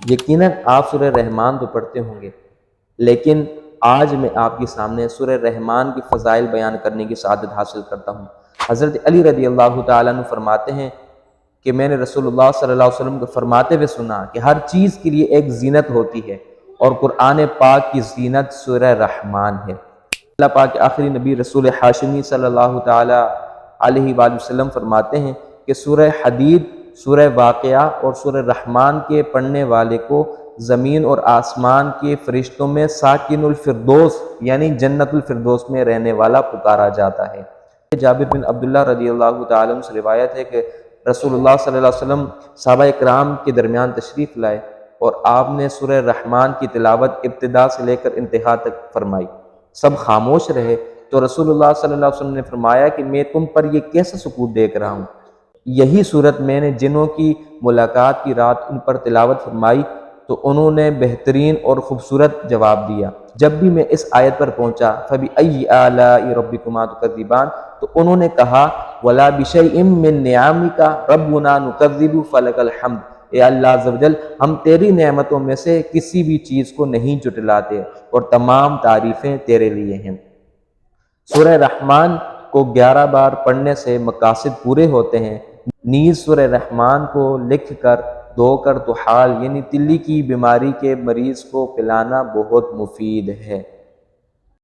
یقیناً آپ سورہ رحمان تو پڑھتے ہوں گے، لیکن آج میں آپ کے سامنے سورہ رحمان کی فضائل بیان کرنے کی سعادت حاصل کرتا ہوں۔ حضرت علی رضی اللہ تعالیٰ عنہ فرماتے ہیں کہ میں نے رسول اللہ صلی اللہ علیہ وسلم کو فرماتے ہوئے سنا کہ ہر چیز کے لیے ایک زینت ہوتی ہے، اور قرآن پاک کی زینت سورہ رحمان ہے۔ اللہ پاک کے آخری نبی رسول ہاشمی صلی اللہ تعالیٰ علیہ وآلہ وسلم فرماتے ہیں کہ سورہ حدید، سورہ واقعہ اور سورہ رحمان کے پڑھنے والے کو زمین اور آسمان کے فرشتوں میں ساکن الفردوس یعنی جنت الفردوس میں رہنے والا پکارا جاتا ہے۔ جابر بن عبداللہ رضی اللہ تعالیٰ عنہ سے روایت ہے کہ رسول اللہ صلی اللہ علیہ وسلم صحابہ اکرام کے درمیان تشریف لائے اور آپ نے سورہ رحمان کی تلاوت ابتدا سے لے کر انتہا تک فرمائی۔ سب خاموش رہے تو رسول اللہ صلی اللہ علیہ وسلم نے فرمایا کہ میں تم پر یہ کیسا سکوت دیکھ رہا ہوں؟ یہی صورت میں نے جنوں کی ملاقات کی رات ان پر تلاوت فرمائی تو انہوں نے بہترین اور خوبصورت جواب دیا۔ جب بھی میں اس آیت پر پہنچا فَبِأَيِّ آلَاءِ رَبِّكُمَا تُكَذِّبَانِ تو انہوں نے کہا وَلَا بِشَيْءٍ مِّن نِّعَمِكَ رَبُّنَا نُكَذِّبُ فَلَكَ الْحَمْدُ، اے اللہ عز و جل ہم تیری نعمتوں میں سے کسی بھی چیز کو نہیں جھٹلاتے اور تمام تعریفیں تیرے لیے ہیں۔ سورہ رحمان کو 11 بار پڑھنے سے مقاصد پورے ہوتے ہیں، نیز سورہ رحمان کو لکھ کر دھو کر طحال یعنی تلی کی بیماری کے مریض کو پلانا بہت مفید ہے۔